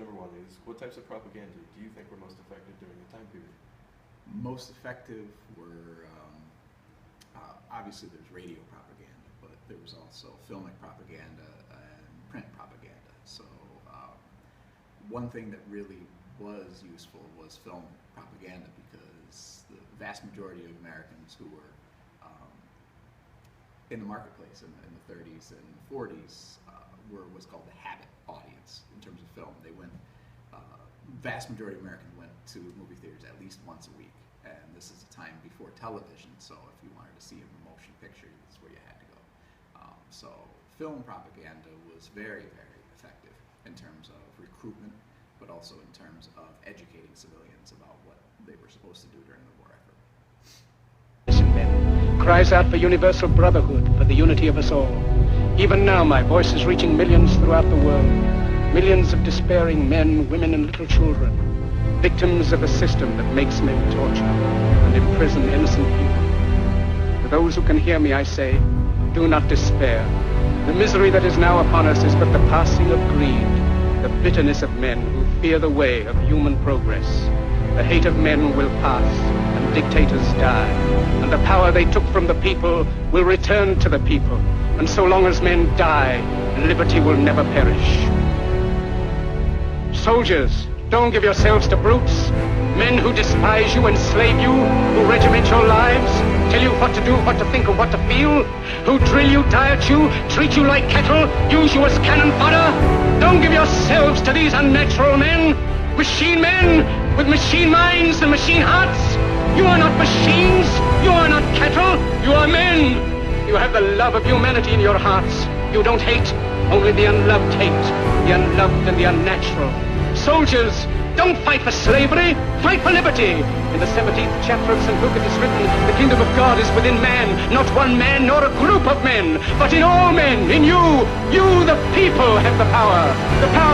Number one is, what types of propaganda do you think were most effective during the time period? Most effective were, obviously there's radio propaganda, but there was also filmic propaganda and print propaganda. So one thing that really was useful was film propaganda, because the vast majority of Americans who were in the marketplace in the 30s and 40s were what's called the habit audience in terms of film. They went, vast majority of Americans went to movie theaters at least once a week, and this is a time before television, so if you wanted to see a motion picture, that's where you had to go. So film propaganda was very, very effective in terms of recruitment, but also in terms of educating civilians about what they were supposed to do during the war effort. Cries out for universal brotherhood, for the unity of us all. Even now my voice is reaching millions throughout the world. Millions of despairing men, women, and little children. Victims of a system that makes men torture and imprison innocent people. To those who can hear me, I say, do not despair. The misery that is now upon us is but the passing of greed, the bitterness of men who fear the way of human progress. The hate of men will pass, and dictators die, and the power they took from the people will return to the people. And so long as men die, liberty will never perish. Soldiers, don't give yourselves to brutes, men who despise you, enslave you, who regiment your lives, tell you what to do, what to think, or what to feel, who drill you, diet you, treat you like cattle, use you as cannon fodder. Don't give yourselves to these unnatural men, machine men with machine minds and machine hearts. You are not machines, you are not cattle, you are men. You have the love of humanity in your hearts. You don't hate, only the unloved hate, the unloved and the unnatural. Soldiers, don't fight for slavery, fight for liberty. In the 17th chapter of St. Luke it is written, the kingdom of God is within man, not one man nor a group of men, but in all men, in you. You, the people, have the power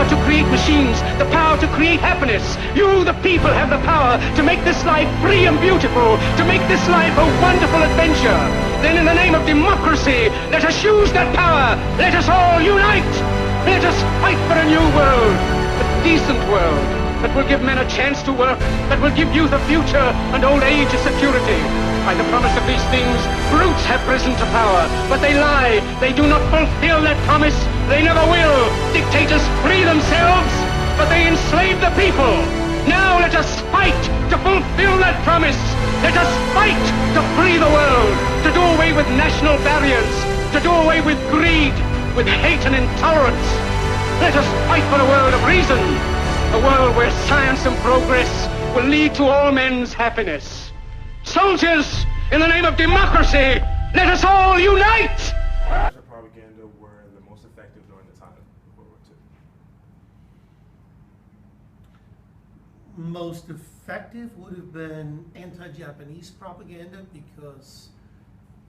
to create machines, the power to create happiness. You, the people, have the power to make this life free and beautiful, to make this life a wonderful adventure. Then in the name of democracy, let us use that power. Let us all unite. Let us fight for a new world, a decent world, that will give men a chance to work, that will give youth a future and old age a security. By the promise of these things, brutes have risen to power, but they lie. They do not fulfill that promise. They never will. Dictators free themselves, but they enslave the people. Now let us fight to fulfill that promise. Let us fight to free the world, to do away with national barriers, to do away with greed, with hate and intolerance. Let us fight for a world of reason, a world where science and progress will lead to all men's happiness. Soldiers, in the name of democracy, let us all unite! Types of propaganda were the most effective during the time of World War II? Most effective would have been anti-Japanese propaganda, because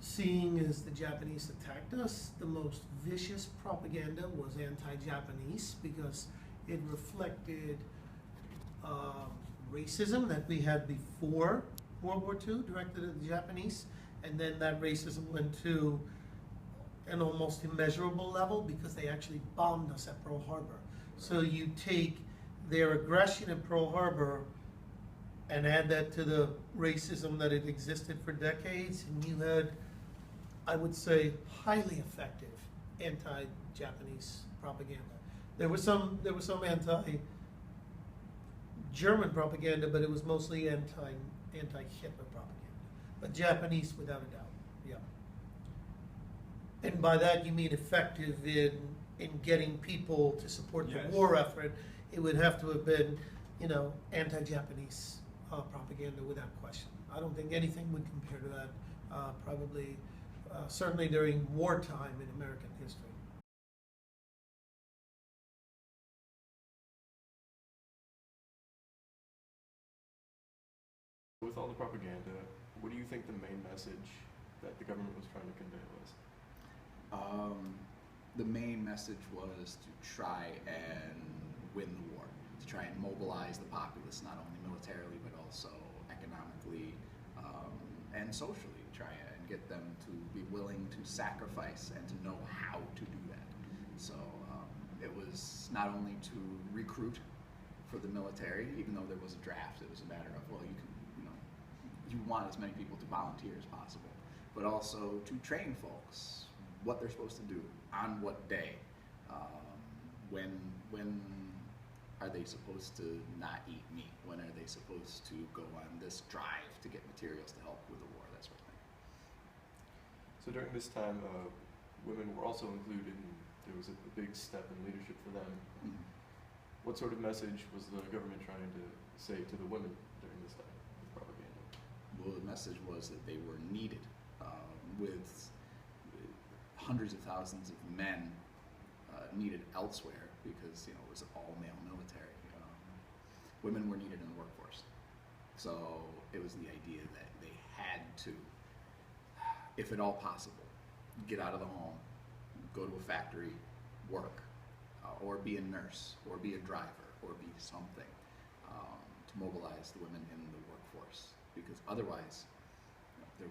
seeing as the Japanese attacked us, the most vicious propaganda was anti-Japanese, because it reflected racism that we had before World War II directed at the Japanese, and then that racism went to an almost immeasurable level because they actually bombed us at Pearl Harbor. So you take their aggression at Pearl Harbor and add that to the racism that had existed for decades, and you had, I would say, highly effective anti-Japanese propaganda. There was some anti-German propaganda, but it was mostly anti-Hitler propaganda. But Japanese, without a doubt, yeah. And by that you mean effective in getting people to support the war effort. It would have to have been, anti-Japanese propaganda without question. I don't think anything would compare to that, probably, certainly during wartime in American history. With all the propaganda, what do you think the main message that the government was trying to convey was? The main message was to try and win the war, to try and mobilize the populace, not only militarily but also economically and socially, try and get them to be willing to sacrifice and to know how to do that. So it was not only to recruit for the military, even though there was a draft. It was a matter of, well, you want as many people to volunteer as possible, but also to train folks what they're supposed to do on what day, when are they supposed to not eat meat, when are they supposed to go on this drive to get materials to help with the war, that sort of thing. So during this time, women were also included, and there was a big step in leadership for them. Mm-hmm. What sort of message was the government trying to say to the women during this time with propaganda? Well, the message was that they were needed, with hundreds of thousands of men needed elsewhere, because it was an all-male military. Women were needed in the workforce, so it was the idea that they had to, if at all possible, get out of the home, go to a factory, work, or be a nurse, or be a driver, or be something, to mobilize the women in the workforce, because otherwise